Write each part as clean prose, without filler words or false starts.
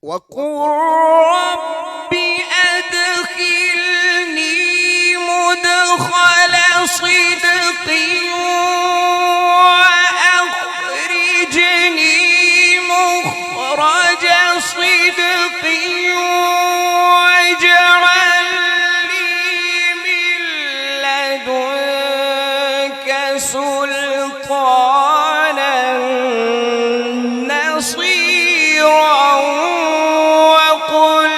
وقل رب أدخلني مدخل صدق وأخرجني مخرج صدق واجعل لي من لدنك سلطانا نصيرا وقل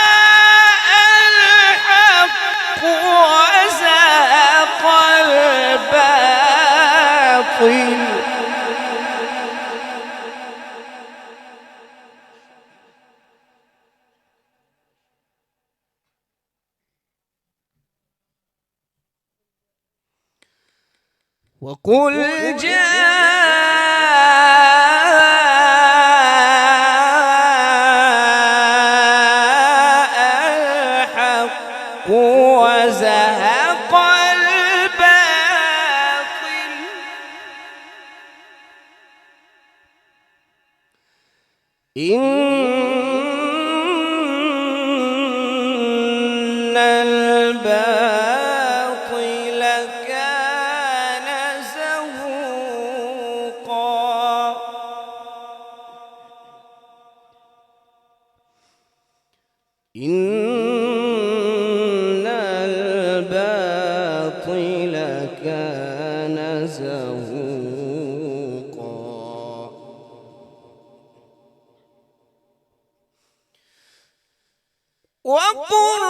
جاء الحق وزهق الباطل وقل جاء الحق وزهق الباطل إن الباطل كان زهوقا إن الباطل كان زهوقا وقل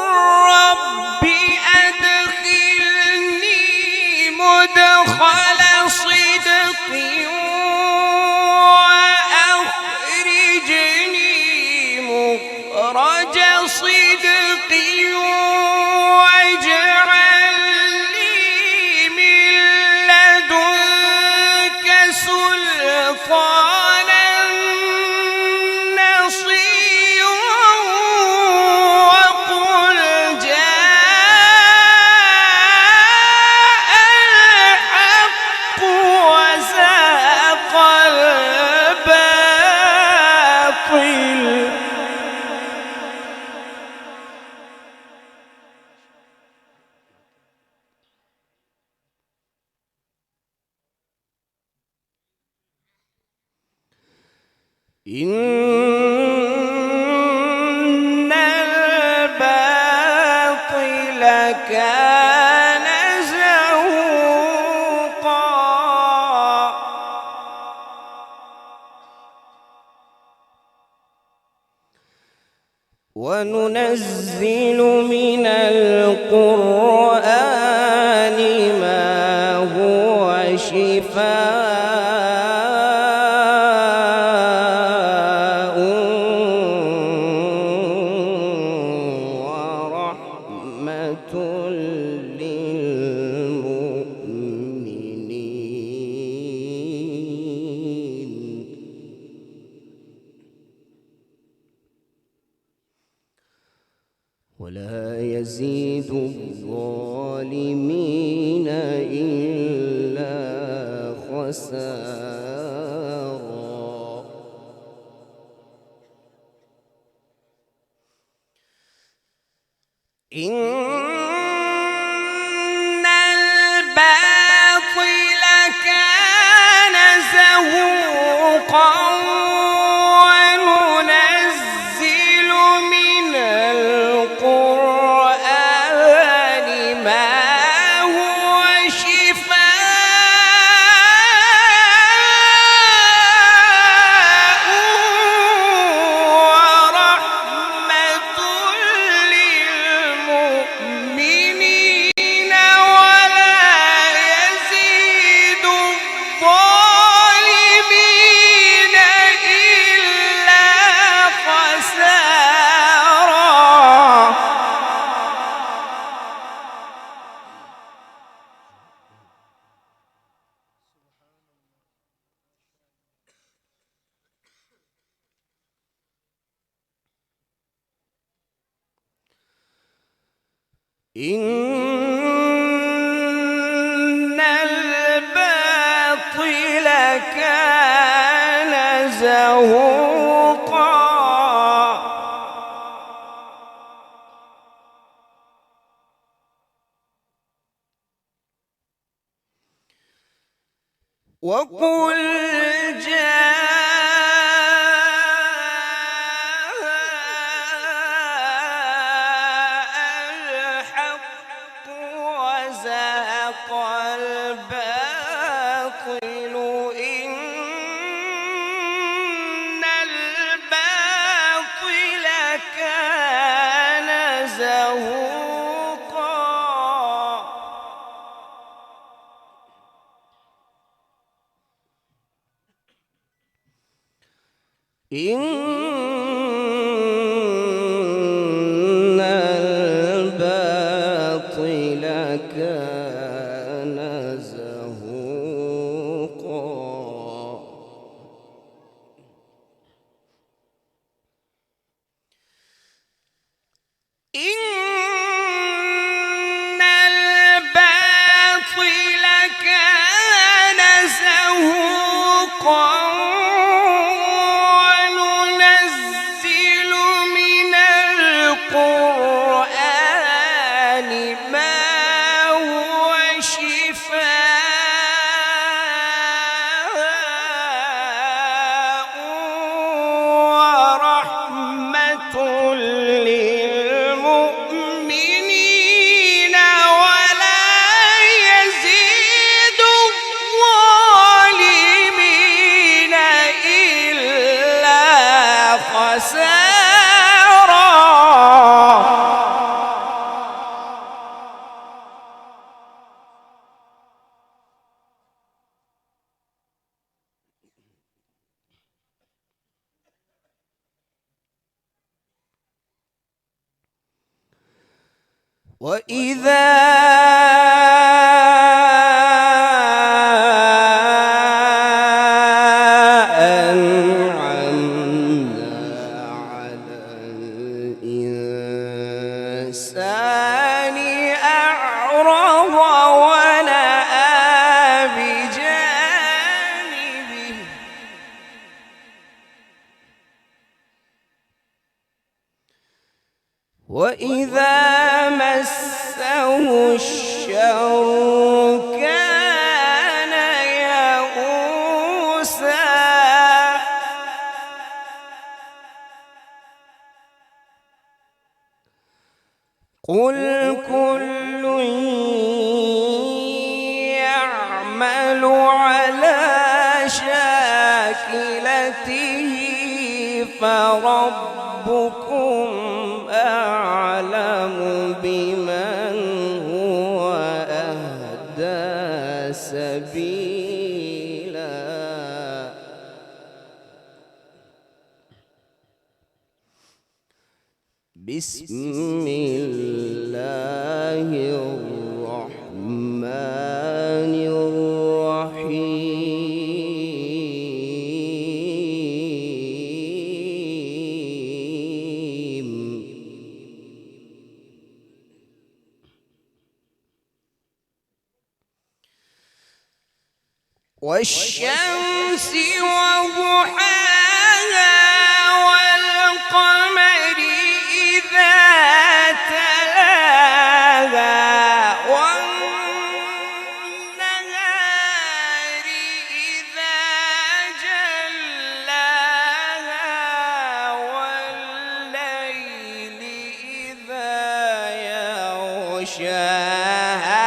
رب أدخلني مدخل صدق وأخرجني مخرج صدق واجعل لي من لدنك سلطانا نصيرا وقل جاء الحق وزهق الباطل إن الباطل كان زهوقا وننزل من القرآن ما هو شفاء ورحمة للمؤمنين ولا يزيد الظالمين إلا خسارا إن الباطل كان زهوقا وننزل من القرآن ما هو شفاء ورحمة للمؤمنين ولا يزيد الظالمين إلا خسارا إن الباطل كان زهوقا وقل جاء الحق وزهق الباطل إن الباطل كان زهوقا إن الباطل كان زهوقا إن الباطل كان زهوقا وإذا أنعمنا على الإنسان أعرض ونأى بجانبه وإذا مسه الشر كان يئوسا قل كل يعمل على شاكلته فربكم أعلم بمن هو أهدى سبيلا بسم الله الرحمن الرحيم والشمس وضحاها والقمر إذا تلاها والنهار إذا جلاها والليل إذا يغشاها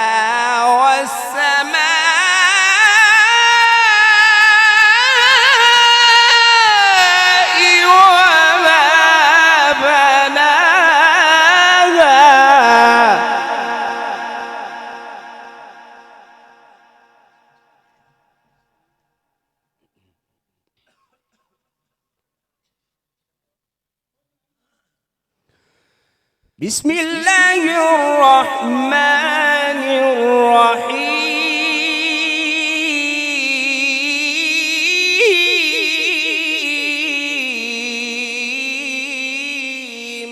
بسم الله الرحمن الرحيم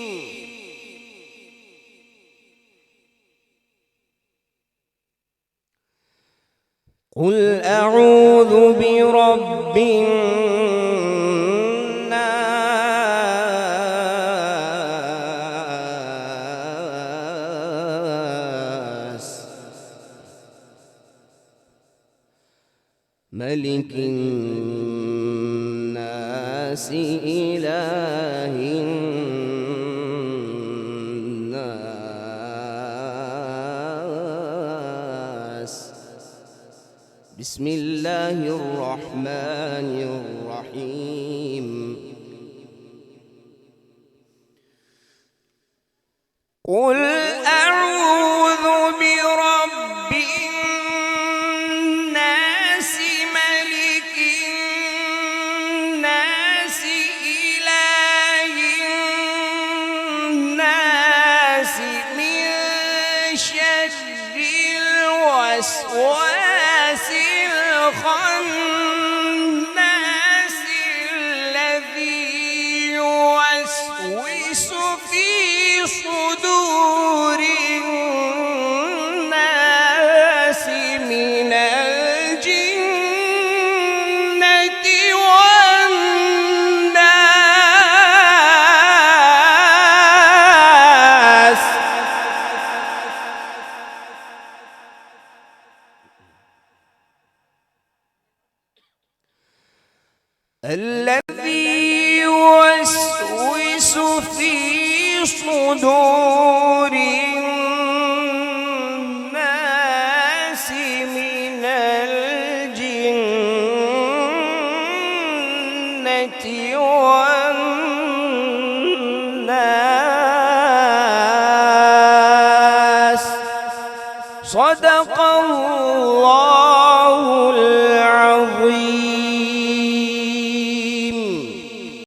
قل أعوذ برب ملك الناس إله الناس. بسم الله الرحمن الرحيم. قل أعوذ برب الناس ملك الناس إله الناس من شر الوسواس الخناس الذي يوسوس في صدور الناس من الجنة والناس. الذي يوسوس في صدور الناس من الجنة والناس. صدق الله